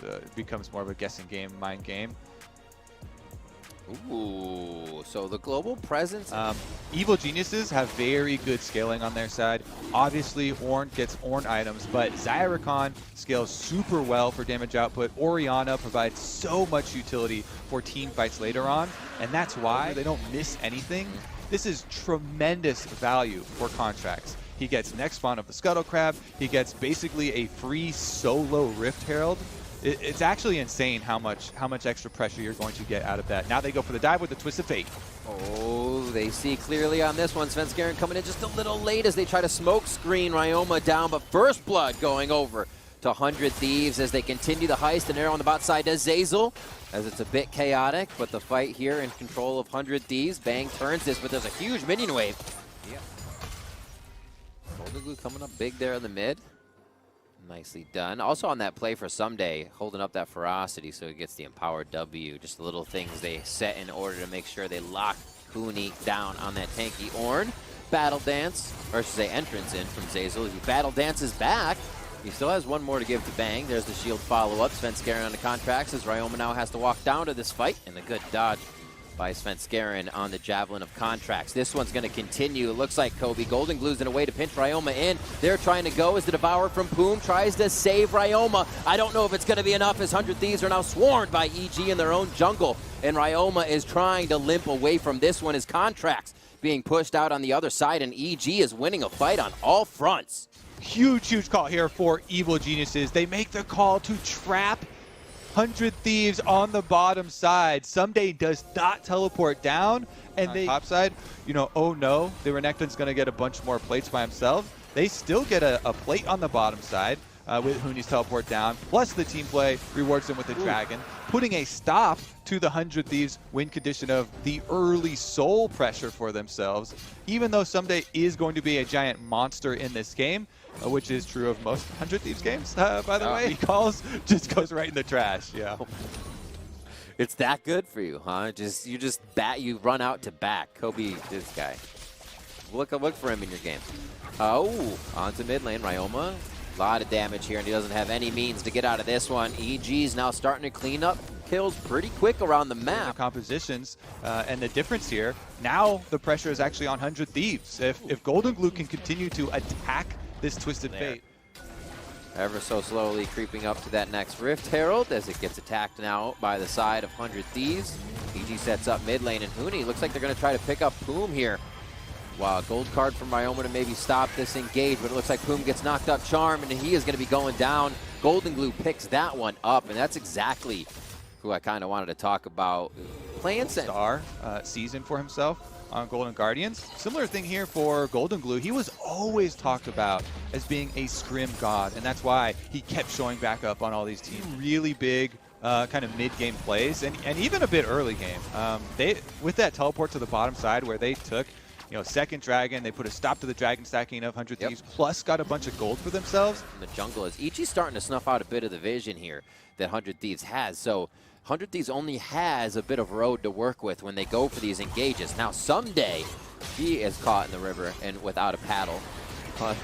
it becomes more of a guessing game, mind game. Ooh, so the global presence. Evil Geniuses have very good scaling on their side. Obviously, Ornn gets Ornn items, but Zyricon scales super well for damage output. Orianna provides so much utility for team fights later on, and that's why they don't miss anything. This is tremendous value for Contracts. He gets next spawn of the Scuttle Crab. He gets basically a free solo Rift Herald. It's actually insane how much extra pressure you're going to get out of that. Now they go for the dive with the Twisted Fate. Oh, they see clearly on this one. Svenskeren coming in just a little late as they try to smoke screen Ryoma down, but First Blood going over to 100 Thieves as they continue the heist. An arrow on the bot side to Zeyzal, as it's a bit chaotic, but the fight here in control of 100 Thieves. Bang turns this, but there's a huge minion wave. Yeah. Golden Glue coming up big there in the mid. Nicely done. Also on that play for Someday, holding up that ferocity so he gets the empowered W. Just the little things they set in order to make sure they lock Huni down on that tanky Ornn. Battle Dance, or I should say entrance in from Zeyzal. He Battle Dances back. He still has one more to give to Bang. There's the shield follow-up. Svenskeren on the Contracts as Ryoma now has to walk down to this fight. And a good dodge by Svenskeren on the Javelin of Contracts. This one's going to continue. It looks like Kobe Golden Glue's in a way to pinch Ryoma in. They're trying to go as the Devourer from Poom tries to save Ryoma. I don't know if it's going to be enough as 100 Thieves are now swarmed by EG in their own jungle. And Ryoma is trying to limp away from this one as Contracts being pushed out on the other side. And EG is winning a fight on all fronts. Huge call here for Evil Geniuses. They make the call to trap 100 Thieves on the bottom side. Someday does not teleport down, and they top side, you know, oh no, the Renekton's going to get a bunch more plates by himself. They still get a plate on the bottom side with Huni's teleport down, plus the team play rewards them with a dragon, putting a stop to the 100 Thieves win condition of the early soul pressure for themselves, even though Someday is going to be a giant monster in this game, which is true of most 100 Thieves games, by the way. He calls, just goes right in the trash, yeah. It's that good for you, huh? You run out to back. Kobe, this guy. Look for him in your game. Oh, onto mid lane, Ryoma. A lot of damage here, and he doesn't have any means to get out of this one. EG's now starting to clean up kills pretty quick around the map. Compositions, and the difference here, now the pressure is actually on 100 Thieves. If Golden Glue can continue to attack this Twisted Fate. Ever so slowly creeping up to that next Rift Herald as it gets attacked now by the side of 100 Thieves. EG sets up mid lane, and Huni looks like they're going to try to pick up Poom here. Wow, gold card from Ryoma to maybe stop this engage, but it looks like Poom gets knocked up Charm, and he is going to be going down. Golden Glue picks that one up, and that's exactly who I kind of wanted to talk about. Playing Star season for himself on Golden Guardians. Similar thing here for Golden Glue. He was always talked about as being a scrim god, and that's why he kept showing back up on all these teams. Really big kind of mid-game plays, and even a bit early game. With that teleport to the bottom side where they took, you know, second dragon, they put a stop to the dragon stacking of 100 Thieves, plus got a bunch of gold for themselves. In the jungle is Ichi's starting to snuff out a bit of the vision here that 100 Thieves has. So 100 Thieves only has a bit of road to work with when they go for these engages. Now Someday, he is caught in the river and without a paddle.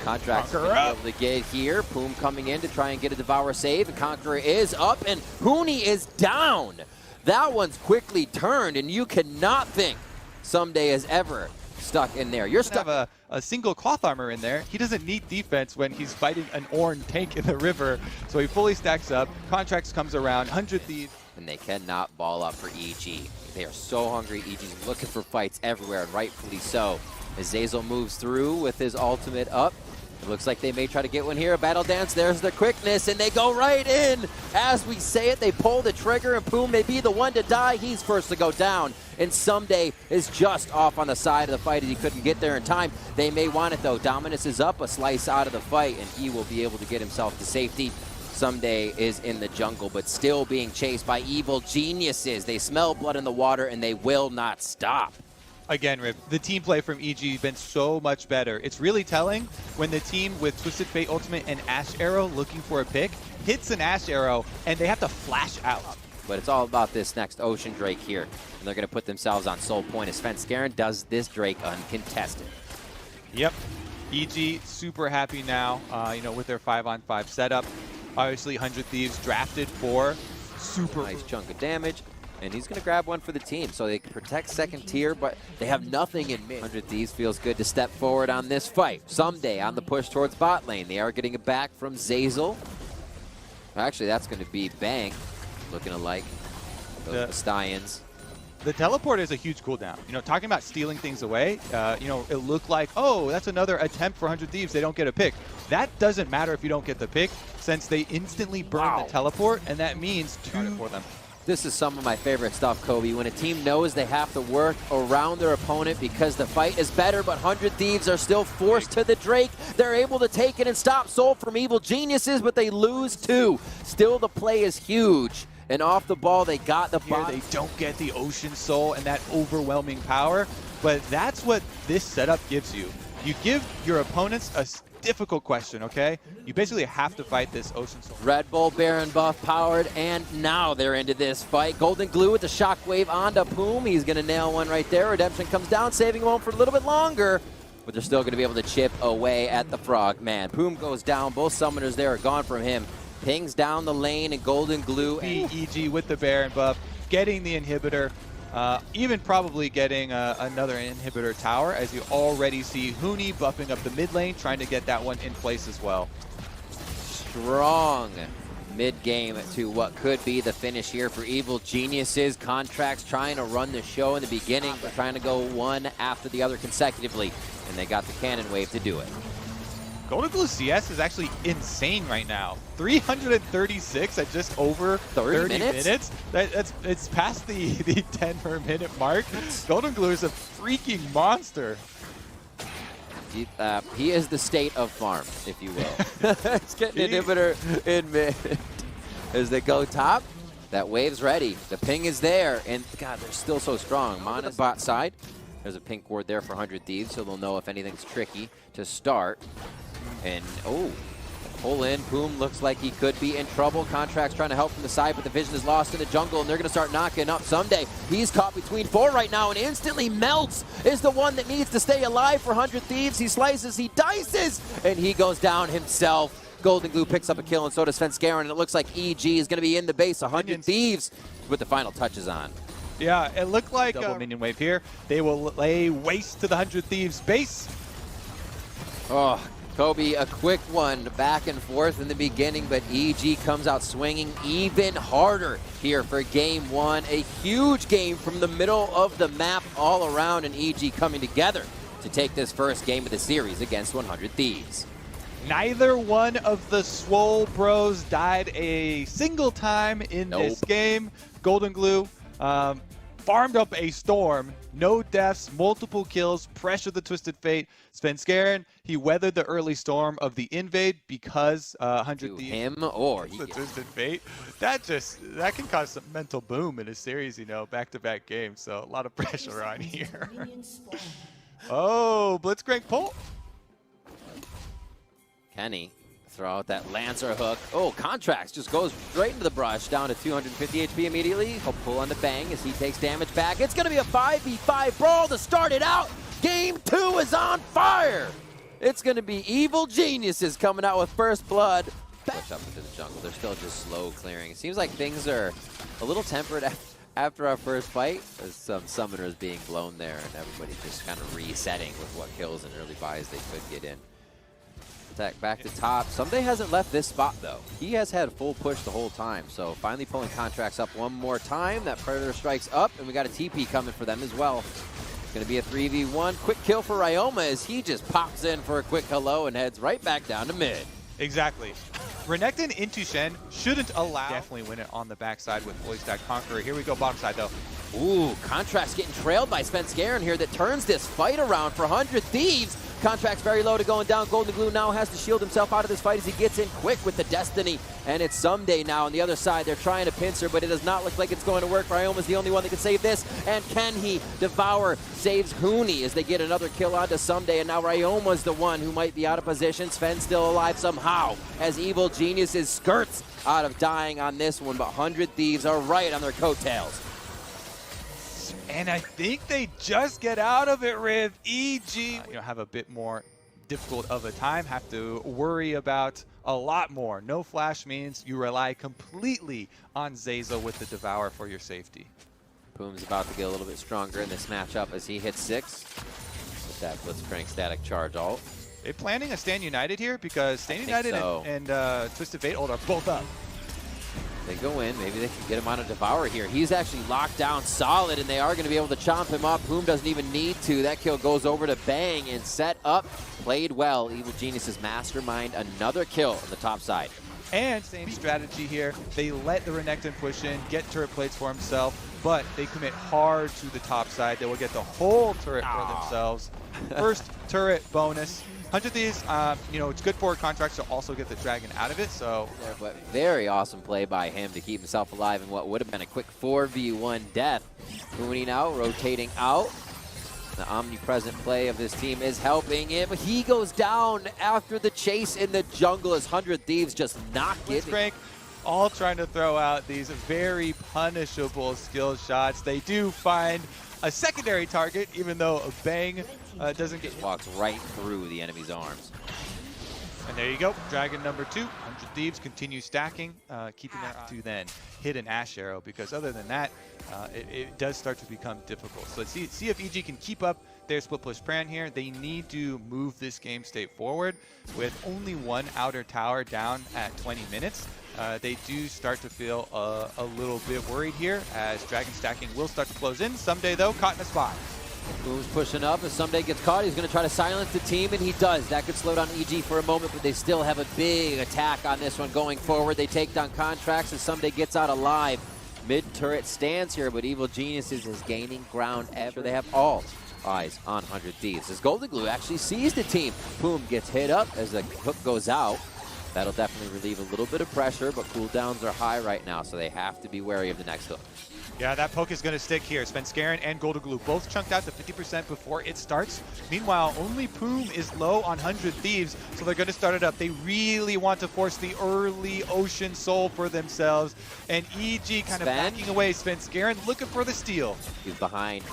Contracts able to get here. Poom coming in to try and get a Devourer save. The Conqueror is up, and Huni is down. That one's quickly turned, and you cannot think Someday has ever stuck in there. You're stuck. Have a single cloth armor in there. He doesn't need defense when he's fighting an Ornn tank in the river, so he fully stacks up. Contracts comes around, 100 Thieves. And they cannot ball up for EG. They are so hungry. EG's looking for fights everywhere, and rightfully so. As Zeyzal moves through with his ultimate up, it looks like they may try to get one here. A Battle Dance, there's the quickness, and they go right in. As we say it, they pull the trigger, and Poom may be the one to die. He's first to go down, and Someday is just off on the side of the fight as he couldn't get there in time. They may want it, though. Dominus is up a slice out of the fight, and he will be able to get himself to safety. Someday is in the jungle, but still being chased by Evil Geniuses. They smell blood in the water, and they will not stop. Again, Rip, the team play from EG has been so much better. It's really telling when the team with Twisted Fate Ultimate and Ash Arrow looking for a pick hits an Ash Arrow, and they have to flash out. But it's all about this next Ocean Drake here. And they're going to put themselves on Soul Point as Svenskeren does this Drake uncontested. Yep. EG super happy now, you know, with their 5-on-5 setup. Obviously, 100 Thieves drafted for super nice chunk of damage. And he's going to grab one for the team. So they can protect second tier, but they have nothing in mid. 100 Thieves feels good to step forward on this fight. Someday on the push towards bot lane. They are getting it back from Zazel. Actually, that's going to be Bang, looking alike. Those Stallions. The teleport is a huge cooldown. You know, talking about stealing things away, you know, it looked like, oh, that's another attempt for 100 Thieves. They don't get a pick. That doesn't matter if you don't get the pick, since they instantly burn the teleport, and that means 2 for them. This is some of my favorite stuff, Kobe. When a team knows they have to work around their opponent because the fight is better, but 100 Thieves are still forced to the Drake. They're able to take it and stop Soul from Evil Geniuses, but they lose 2. Still, the play is huge. And off the ball, they got the ball. They don't get the Ocean Soul and that overwhelming power, but that's what this setup gives you. You give your opponents a difficult question, okay? You basically have to fight this Ocean Soul. Red Bull Baron buff powered, and now they're into this fight. Golden Glue with the shockwave onto Poom. He's going to nail one right there. Redemption comes down, saving him home for a little bit longer, but they're still going to be able to chip away at the Frog. Man, Poom goes down. Both summoners there are gone from him. Pings down the lane, and Golden Glue. EG with the Baron buff, getting the inhibitor. Even probably getting another inhibitor tower, as you already see Huni buffing up the mid lane, trying to get that one in place as well. Strong mid-game to what could be the finish here for Evil Geniuses. Contracts trying to run the show in the beginning, but trying to go one after the other consecutively, and they got the cannon wave to do it. Golden Glue CS is actually insane right now. 336 at just over 30 minutes. It's past the 10 per minute mark. Golden Glue is a freaking monster. He is the state of farm, if you will. He's getting inhibitor in mid. As they go top, that wave's ready. The ping is there, and God, they're still so strong. Mana's bot side. There's a pink ward there for 100 Thieves, so they'll know if anything's tricky to start. And, oh, pull in. Poom looks like he could be in trouble. Contract's trying to help from the side, but the vision is lost in the jungle, and they're going to start knocking up Someday. He's caught between 4 right now, and instantly Melts is the one that needs to stay alive for 100 Thieves. He slices, he dices, and he goes down himself. Golden Glue picks up a kill, and so does Svenskeren, and it looks like EG is going to be in the base. 100 Thieves with the final touches on. Yeah, it looked like double minion wave here. They will lay waste to the 100 Thieves base. Oh, Kobe, a quick one back and forth in the beginning, but EG comes out swinging even harder here for game 1. A huge game from the middle of the map all around, and EG coming together to take this first game of the series against 100 Thieves. Neither one of the Swole Bros died a single time in this game. Golden Glue farmed up a storm, no deaths, multiple kills, pressured the Twisted Fate. Svenskeren, he weathered the early storm of the invade because 100 Thieves. Him or the Twisted Fate. That can cause some mental boom in a series, you know, back-to-back games. So a lot of pressure on here. Oh, Blitzcrank pull. Kenny throw out that Lancer hook. Oh, Contracts just goes straight into the brush, down to 250 HP immediately. He'll pull on the Bang as he takes damage back. It's going to be a 5v5 brawl to start it out. Game 2 is on fire. It's going to be Evil Geniuses coming out with first blood. Push up into the jungle. They're still just slow clearing. It seems like things are a little tempered after our first fight. There's some summoners being blown there, and everybody just kind of resetting with what kills and early buys they could get in. Back to top. Someday hasn't left this spot, though. He has had full push the whole time, so finally pulling Contracts up one more time. That Predator strikes up, and we got a TP coming for them as well. It's going to be a 3v1. Quick kill for Ryoma as he just pops in for a quick hello and heads right back down to mid. Exactly. Renekton into Shen shouldn't allow. Definitely win it on the backside with fully stacked Conqueror. Here we go, bottom side, though. Ooh, Contracts getting trailed by Svenskeren here that turns this fight around for 100 Thieves. Contracts very low to going down. Golden Glue now has to shield himself out of this fight as he gets in quick with the Destiny. And it's Someday now on the other side. They're trying to pincer, but it does not look like it's going to work. Ryoma's the only one that can save this. And can he devour? Saves Huni as they get another kill onto Someday. And now Ryoma's the one who might be out of position. Sven's still alive somehow as Evil Geniuses skirts out of dying on this one. But 100 Thieves are right on their coattails. And I think they just get out of it, Riv. EG, have a bit more difficult of a time, have to worry about a lot more. No flash means you rely completely on Zeyzal with the Devour for your safety. Poom's about to get a little bit stronger in this matchup as he hits 6 with that Blitzcrank static charge ult. They planning a Stand United here? Because Stand United so. and Twisted Fate ult are both up. They go in, maybe they can get him on a Devour here. He's actually locked down solid, and they are going to be able to chomp him up. Poom doesn't even need to. That kill goes over to Bang and set up. Played well. Evil Geniuses mastermind another kill on the top side. And same strategy here. They let the Renekton push in, get turret plates for himself, but they commit hard to the top side. They will get the whole turret for themselves. First turret bonus. 100 Thieves, you know, it's good for contracts to also get the dragon out of it, so. Yeah, but very awesome play by him to keep himself alive in what would have been a quick 4v1 death. Mooney now rotating out. The omnipresent play of this team is helping him. He goes down after the chase in the jungle as 100 Thieves just not getting. Blitzcrank all trying to throw out these very punishable skill shots. They do find a secondary target, even though a Bang doesn't get. Walks right through the enemy's arms. And there you go, dragon number 2. 100 Thieves continue stacking, keeping their eye to then hit an Ash Arrow, because other than that, it does start to become difficult. So let's see if EG can keep up their split push plan here. They need to move this game state forward with only one outer tower down at 20 minutes. They do start to feel a little bit worried here as dragon stacking will start to close in. Someday though, caught in a spot. Boom's pushing up. As Someday gets caught, he's going to try to silence the team, and he does. That could slow down EG for a moment, but they still have a big attack on this one going forward. They take down contracts as Someday gets out alive. Mid-turret stands here, but Evil Geniuses is gaining ground after they have all eyes on 100 Thieves. As Golden Glue actually sees the team. Boom gets hit up as the hook goes out. That'll definitely relieve a little bit of pressure, but cooldowns are high right now, so they have to be wary of the next hook. Yeah, that poke is going to stick here. Svenskeren and Golden Glue both chunked out to 50% before it starts. Meanwhile, only Poom is low on 100 Thieves, so they're going to start it up. They really want to force the early Ocean Soul for themselves. And EG kind of backing away. Svenskeren looking for the steal. He's behind.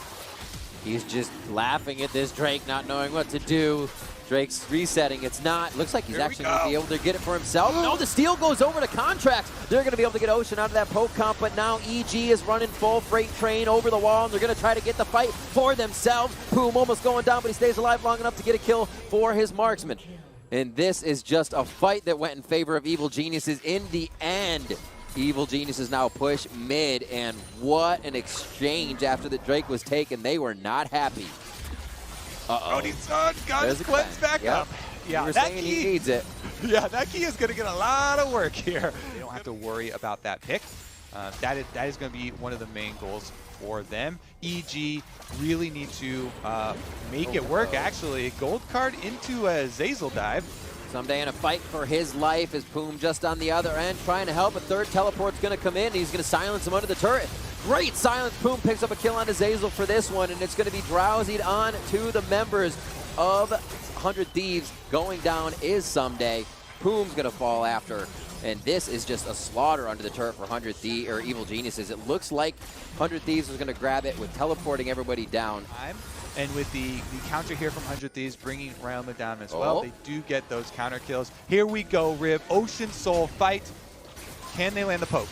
He's just laughing at this Drake, not knowing what to do. Drake's resetting. It's not. Looks like he's actually going to be able to get it for himself. No, the steal goes over to contracts. They're going to be able to get Ocean out of that poke comp, but now EG is running full freight train over the wall, and they're going to try to get the fight for themselves. Poom almost going down, but he stays alive long enough to get a kill for his marksman. And this is just a fight that went in favor of Evil Geniuses in the end. Evil Geniuses now push mid, and what an exchange after the Drake was taken. They were not happy. Cody's son got his cleanse back up. Yeah, that key, he needs it. Yeah, that key is going to get a lot of work here. They don't have to worry about that pick. That is going to be one of the main goals for them. EG really need to make it work, actually. Gold card into a Zeyzal dive. Someday in a fight for his life is Poom just on the other end trying to help. A third teleport's going to come in. He's going to silence him under the turret. Great silence. Poom picks up a kill on Zeyzal for this one, and it's going to be drowsied on to the members of 100 Thieves. Going down is Someday. Poom's going to fall after, and this is just a slaughter under the turret for 100 Thieves or Evil Geniuses. It looks like 100 Thieves is going to grab it with teleporting everybody down. And with the counter here from 100 Thieves bringing Realm down as well, they do get those counter kills. Here we go, Rib. Ocean Soul fight. Can they land the poke?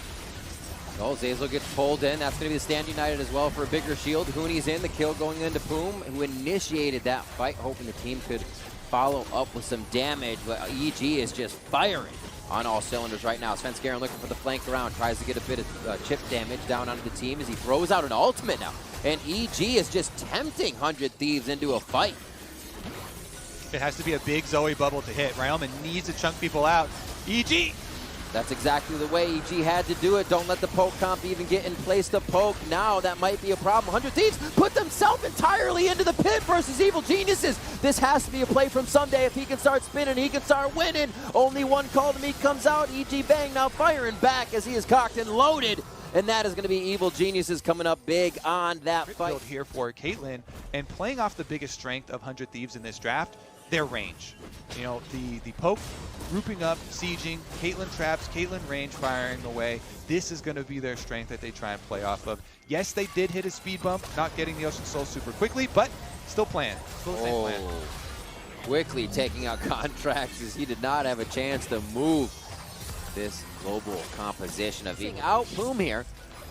Oh, Zeyzal gets pulled in. That's going to be the Stand United as well for a bigger shield. Hooney's in, the kill going into Poom, who initiated that fight, hoping the team could follow up with some damage. But EG is just firing on all cylinders right now. Svenskeren looking for the flank around, tries to get a bit of chip damage down onto the team as he throws out an ultimate now. And EG is just tempting 100 Thieves into a fight. It has to be a big Zoe bubble to hit. Realm needs to chunk people out. EG! That's exactly the way EG had to do it. Don't let the poke comp even get in place to poke. Now that might be a problem. 100 Thieves put themselves entirely into the pit versus Evil Geniuses. This has to be a play from Someday. If he can start spinning, he can start winning. Only one call to meet comes out. EG Bang now firing back as he is cocked and loaded. And that is going to be Evil Geniuses coming up big on that fight. Here for Caitlyn, and playing off the biggest strength of 100 Thieves in this draft, their range. You know, the poke, grouping up, sieging, Caitlyn traps, Caitlyn range firing away. This is going to be their strength that they try and play off of. Yes, they did hit a speed bump, not getting the Ocean Soul super quickly, but still playing. Still the same plan. quickly taking out Contracts as he did not have a chance to move this global composition of being out Poom here.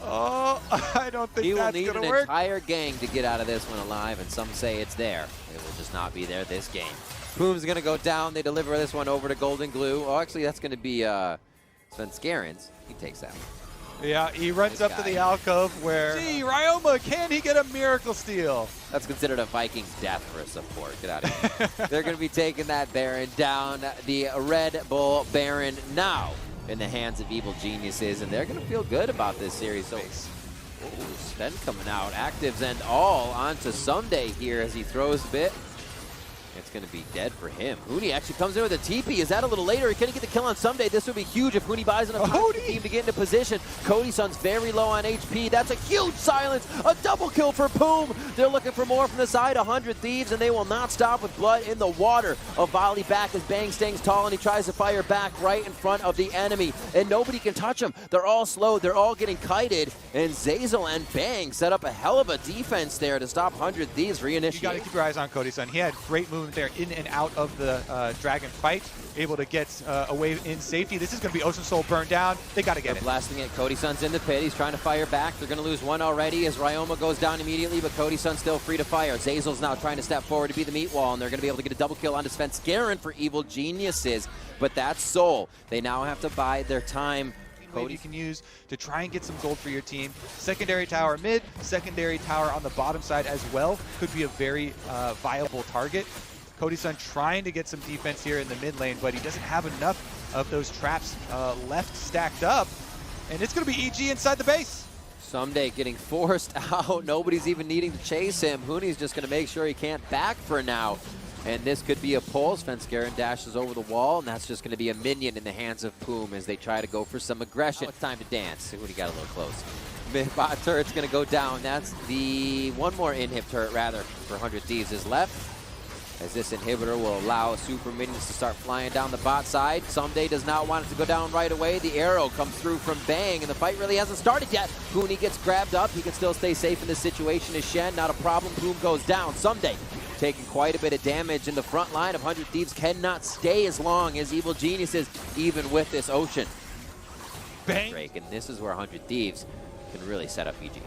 Oh, I don't think that's He will going need to an work. entire gang to get out of this one alive, and some say it's there. It will just not be there this game. Poom's going to go down. They deliver this one over to Golden Glue. Oh, actually, that's going to be Sven Skarens. He takes that one. Yeah, he runs This up to guy. the alcove where... Gee, Ryoma, can he get a miracle steal? That's considered a Viking's death for a support. Get out of here. They're going to be taking that Baron down. The Red Bull Baron now in the hands of Evil Geniuses, and they're going to feel good about this series. So, Sven coming out, actives and all onto Someday here as he throws a bit. It's going to be dead for him. Huni actually comes in with a TP. Is that a little later? He couldn't get the kill on Someday. This would be huge if Huni buys enough time for the team to get into position. Cody Sun's very low on HP. That's a huge silence. A double kill for Poom. They're looking for more from the side. 100 Thieves, and they will not stop with blood in the water. A volley back as Bang stings tall, and he tries to fire back right in front of the enemy. And nobody can touch him. They're all slow. They're all getting kited. And Zazel and Bang set up a hell of a defense there to stop 100 Thieves reinitiate. You got to keep your eyes on Cody Sun. He had great movement there in and out of the Dragon fight, able to get away in safety. This is going to be Ocean Soul burned down. They got to get it. Blasting it. Cody Sun's in the pit. He's trying to fire back. They're going to lose one already as Ryoma goes down immediately, but Cody Sun's still free to fire. Zazel's now trying to step forward to be the meat wall, and they're going to be able to get a double kill onto Sven Skaren for Evil Geniuses, but that's Soul. They now have to bide their time. Cody you can use to try and get some gold for your team. Secondary tower mid, secondary tower on the bottom side as well could be a very viable target. Cody Sun trying to get some defense here in the mid lane, but he doesn't have enough of those traps left stacked up, and it's going to be EG inside the base. Someday getting forced out. Nobody's even needing to chase him. Huni's just going to make sure he can't back for now. And this could be a pull. Sven Skaren dashes over the wall, and that's just going to be a minion in the hands of Poom as they try to go for some aggression. Now it's time to dance. Huni got a little close. Mid-bot turret's going to go down. That's the one more inhib turret, rather, for 100 Thieves is left. As this inhibitor will allow super minions to start flying down the bot side. Someday does not want it to go down right away. The arrow comes through from Bang, and the fight really hasn't started yet. Huni gets grabbed up. He can still stay safe in this situation as Shen. Not a problem. Poom goes down. Someday taking quite a bit of damage in the front line of 100 Thieves. Cannot stay as long as Evil Geniuses, even with this Ocean. Bang. And this is where 100 Thieves can really set up EG.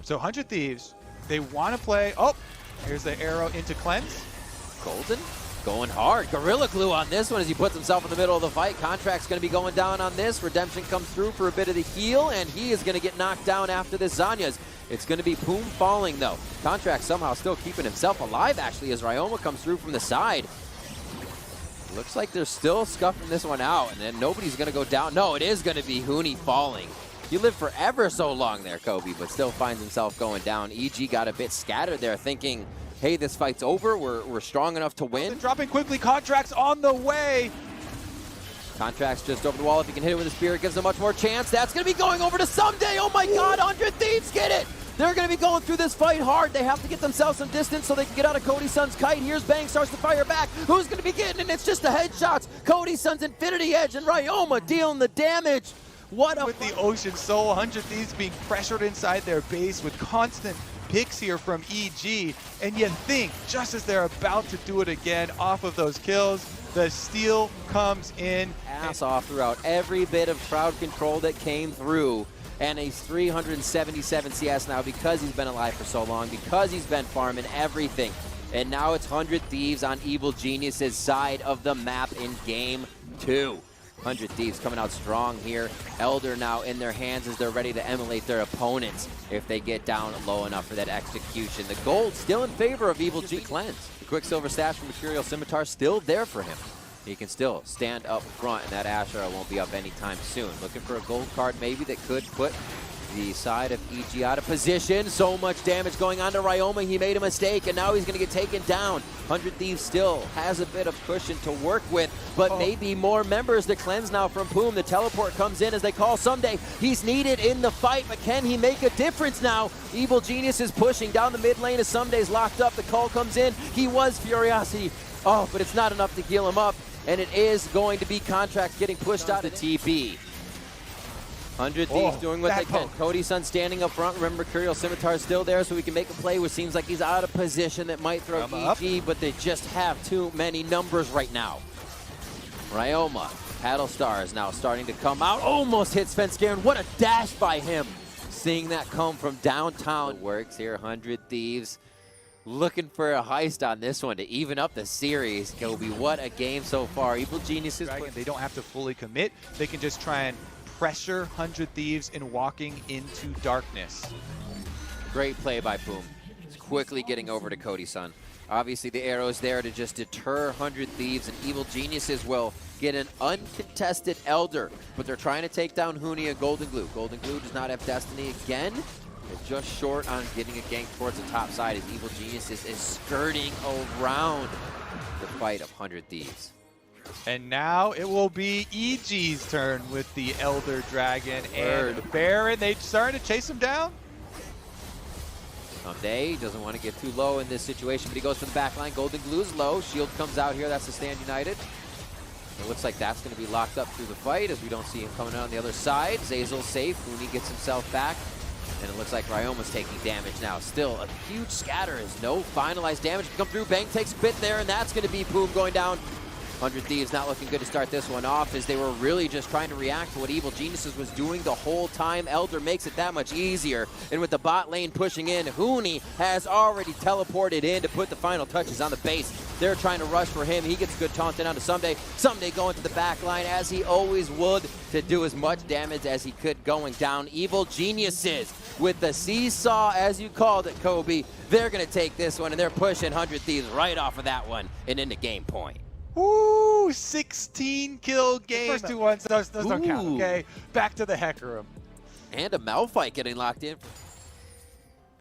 So 100 Thieves, they want to play. Oh, here's the arrow into Cleanse. Golden going hard. Gorilla Glue on this one as he puts himself in the middle of the fight. Contract's going to be going down on this. Redemption comes through for a bit of the heal, and he is going to get knocked down after this Zanya's. It's going to be Poom falling, though. Contract somehow still keeping himself alive, actually, as Ryoma comes through from the side. Looks like they're still scuffing this one out, and then nobody's going to go down. No, it is going to be Huni falling. He lived for ever so long there, Kobe, but still finds himself going down. EG got a bit scattered there, thinking, hey, this fight's over. We're strong enough to win. Dropping quickly. Contracts on the way. Contracts just over the wall. If he can hit it with a spear, it gives him much more chance. That's going to be going over to Someday. Oh my God, 100 Thieves get it. They're going to be going through this fight hard. They have to get themselves some distance so they can get out of Cody Sun's kite. Here's Bang, starts to fire back. Who's going to be getting it? It's just the headshots. Cody Sun's Infinity Edge and Ryoma dealing the damage. What a with the Ocean Soul, 100 Thieves being pressured inside their base with constant picks here from EG, and you think just as they're about to do it again off of those kills, the steal comes in. Ass off throughout every bit of crowd control that came through, and he's 377 CS now because he's been alive for so long, because he's been farming everything. And now it's 100 Thieves on Evil Genius's side of the map in game 2. 100 Thieves coming out strong here. Elder now in their hands as they're ready to emulate their opponents if they get down low enough for that execution. The gold still in favor of Evil G. Cleanse. The Quicksilver stash from Mercurial Scimitar still there for him. He can still stand up front, and that Asher won't be up anytime soon. Looking for a gold card maybe that could put the side of EG out of position. So much damage going on to Ryoma. He made a mistake, and now he's going to get taken down. 100 Thieves still has a bit of cushion to work with, but maybe more members to cleanse now from Poom. The teleport comes in as they call Someday. He's needed in the fight, but can he make a difference now? Evil Genius is pushing down the mid lane as Someday's locked up. The call comes in. He was Furiosity. Oh, but it's not enough to heal him up, and it is going to be Contract getting pushed out of TP. 100 Thieves doing what they can. Cody's son standing up front. Remember, Mercurial Scimitar's still there, so we can make a play, which seems like he's out of position. That might throw EG, but they just have too many numbers right now. Ryoma, Paddle Star is now starting to come out. Almost hits Svenskeren. What a dash by him. Seeing that come from downtown. It works here, 100 Thieves. Looking for a heist on this one to even up the series. Kobe, what a game so far. Evil Geniuses. They don't have to fully commit. They can just try and pressure 100 Thieves in walking into darkness. Great play by Boom. He's quickly getting over to Cody's son. Obviously, the arrow is there to just deter 100 Thieves, and Evil Geniuses will get an uncontested Elder, but they're trying to take down Huni and Golden Glue. Golden Glue does not have Destiny again. They're just short on getting a gank towards the top side as Evil Geniuses is skirting around the fight of 100 Thieves. And now it will be EG's turn with the Elder Dragon and Baron. They starting to chase him down. Someday doesn't want to get too low in this situation, but he goes for the back line. Golden Glue's low. Shield comes out here. That's the Stand United. It looks like that's going to be locked up through the fight as we don't see him coming out on the other side. Zazel's safe. Huni gets himself back. And it looks like Ryoma's taking damage now. Still, a huge scatter is no finalized damage to come through. Bang takes a bit there, and that's going to be Boom going down. 100 Thieves not looking good to start this one off as they were really just trying to react to what Evil Geniuses was doing the whole time. Elder makes it that much easier. And with the bot lane pushing in, Huni has already teleported in to put the final touches on the base. They're trying to rush for him. He gets a good taunt in onto Someday. Someday going to the back line as he always would to do as much damage as he could going down. Evil Geniuses with the seesaw, as you called it, Kobe. They're going to take this one, and they're pushing 100 Thieves right off of that one and into game point. Ooh, 16 kill game. First 2 ones, those don't count, okay? Back to the Hecarim. And a Malphite getting locked in.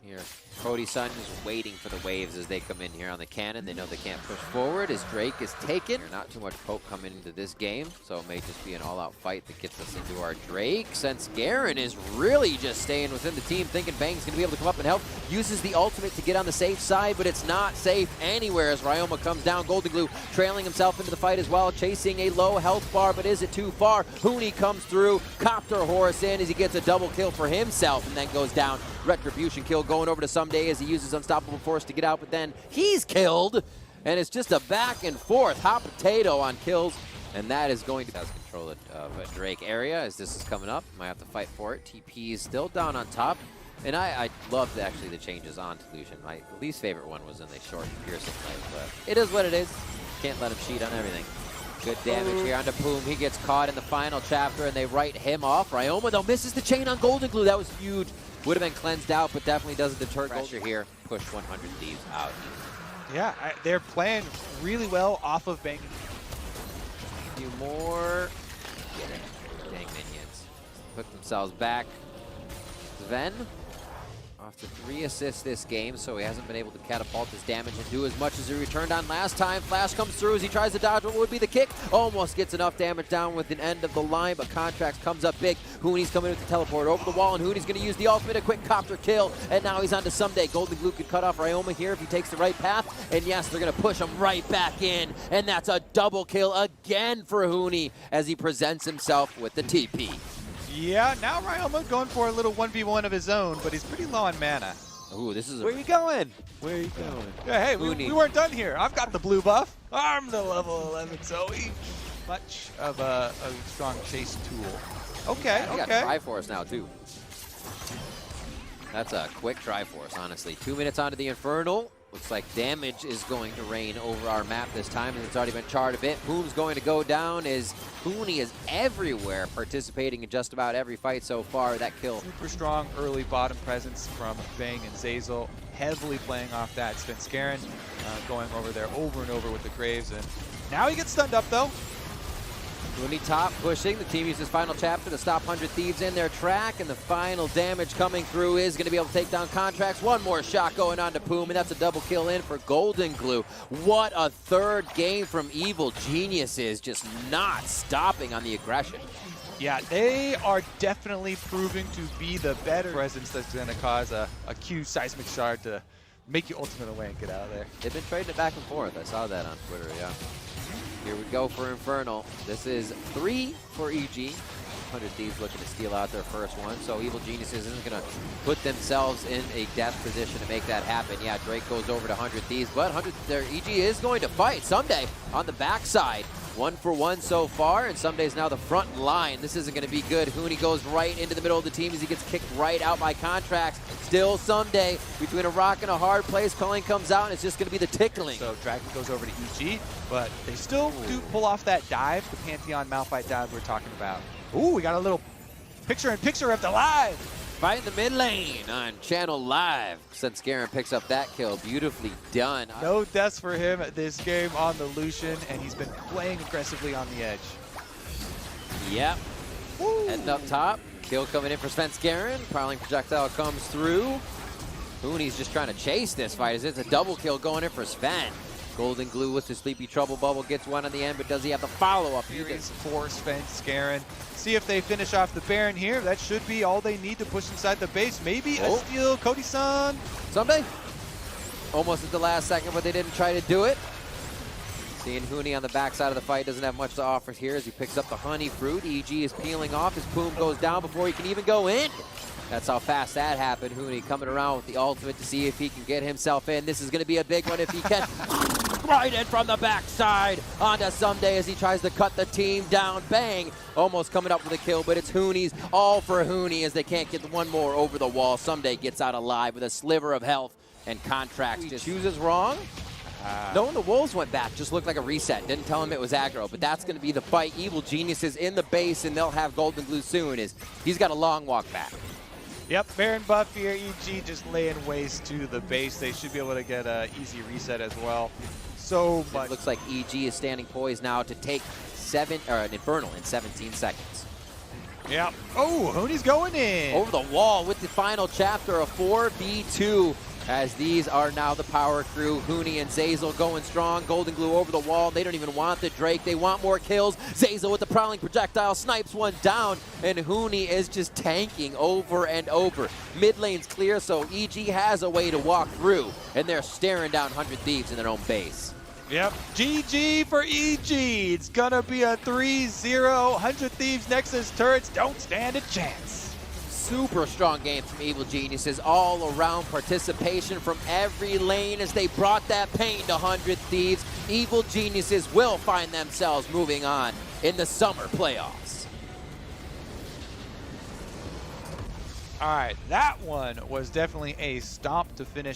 Here, Cody's son is waiting for the waves as they come in here on the cannon. They know they can't push forward as Drake is taken. Not too much poke coming into this game, so it may just be an all-out fight that gets us into our Drake. Since Garen is really just staying within the team, thinking Bang's going to be able to come up and help. Uses the ultimate to get on the safe side, but it's not safe anywhere as Ryoma comes down. Golden Glue trailing himself into the fight as well, chasing a low health bar, but is it too far? Huni comes through, Copter Horse in as he gets a double kill for himself and then goes down. Retribution kill going over to Someday as he uses Unstoppable Force to get out, but then he's killed, and it's just a back and forth hot potato on kills, and that is going to have control of a Drake area as this is coming up. Might have to fight for it. TP is still down on top, and I loved actually the changes on Delusion. My least favorite one was in the short piercing fight, but it is what it is. Can't let him cheat on everything. Good damage here onto Boom. He gets caught in the final chapter, and they write him off. Ryoma, though, misses the chain on Golden Glue. That was huge. Would have been cleansed out, but definitely doesn't deter pressure here. Push 100 Thieves out. Yeah, they're playing really well off of Bang. A few more. Dang minions. Put themselves back. Sven off to 3 assists this game, so he hasn't been able to catapult his damage and do as much as he returned on last time. Flash comes through as he tries to dodge what would be the kick. Almost gets enough damage down with an end of the line, but Contracts comes up big. Huni's coming with the teleport over the wall, and Huni's going to use the ultimate, a quick copter kill, and now he's on to Someday. Golden Glue could cut off Ryoma here if he takes the right path, and yes, they're going to push him right back in, and that's a double kill again for Huni as he presents himself with the TP. Yeah, now Ryoma going for a little 1v1 of his own, but he's pretty low on mana. Ooh, this is Where are you going? Where are you going? Yeah, hey, we weren't done here. I've got the blue buff. I'm the level 11 Zoe. Much of a strong chase tool. Okay, He got Triforce now, too. That's a quick Triforce, honestly. 2 minutes onto the Infernal. Looks like damage is going to reign over our map this time, and it's already been charred a bit. Boom's going to go down as Huni is everywhere, participating in just about every fight so far. That kill. Super strong early bottom presence from Bang and Zazel, heavily playing off that. Svenskeren going over there over and over with the Graves, and now he gets stunned up though. Huni top pushing. The team uses final chapter to stop 100 Thieves in their track, and the final damage coming through is going to be able to take down Contracts. One more shot going on to Boom, and that's a double kill in for Golden Glue. What a third game from Evil Geniuses, just not stopping on the aggression. Yeah, they are definitely proving to be the better presence that's going to cause a Q seismic shard to make you ultimate away and get out of there. They've been trading it back and forth. I saw that on Twitter, yeah. Here we go for Infernal. This is 3 for EG. 100 Thieves looking to steal out their first one, so Evil Geniuses isn't going to put themselves in a death position to make that happen. Yeah, Drake goes over to 100 Thieves, but EG is going to fight someday on the backside. 1-for-1 so far, and Someday's now the front line. This isn't going to be good. Huni goes right into the middle of the team as he gets kicked right out by Contracts. Still Someday between a rock and a hard place. Culling comes out, and it's just going to be the tickling. So Dragon goes over to EG, but they still do pull off that dive, the Pantheon Malphite dive we're talking about. Ooh, we got a little picture-in-picture of the live. Fight in the mid lane on Channel Live. Senscarin picks up that kill. Beautifully done. No deaths for him this game on the Lucian, and he's been playing aggressively on the edge. Yep. Heading up top. Kill coming in for Svenskeren. Prowling projectile comes through. Huni's just trying to chase this fight as it's a double kill going in for Sven. Golden Glue with the Sleepy Trouble Bubble gets one on the end, but does he have the follow-up? Series for Svenskeren. See if they finish off the Baron here. That should be all they need to push inside the base. Maybe a steal, Cody-san. Someday. Almost at the last second, but they didn't try to do it. Seeing Huni on the backside of the fight, doesn't have much to offer here as he picks up the honey fruit. EG is peeling off. His boom goes down before he can even go in. That's how fast that happened. Huni coming around with the ultimate to see if he can get himself in. This is going to be a big one if he can. Right in from the backside onto Someday as he tries to cut the team down. Bang! Almost coming up with a kill, but it's Huni's. All for Huni as they can't get one more over the wall. Someday gets out alive with a sliver of health, and Contracts just chooses wrong. No, the Wolves went back. Just looked like a reset. Didn't tell him it was aggro, but that's going to be the fight. Evil Geniuses in the base, and they'll have Golden Glue soon. He's got a long walk back. Yep, Baron buff here. EG just laying waste to the base. They should be able to get an easy reset as well. So much. It looks like EG is standing poised now to take an Infernal in 17 seconds. Yeah. Oh, Huni's going in. Over the wall with the final chapter of 4v2 as these are now the power crew. Huni and Zazel going strong. Golden Glue over the wall. They don't even want the Drake. They want more kills. Zazel with the prowling projectile snipes one down, and Huni is just tanking over and over. Mid lane's clear, so EG has a way to walk through, and they're staring down 100 Thieves in their own base. Yep, GG for EG. It's gonna be a 3-0. 100 Thieves Nexus turrets don't stand a chance. Super strong game from Evil Geniuses. All around participation from every lane as they brought that pain to 100 Thieves. Evil Geniuses will find themselves moving on in the summer playoffs. All right, that one was definitely a stomp to finish.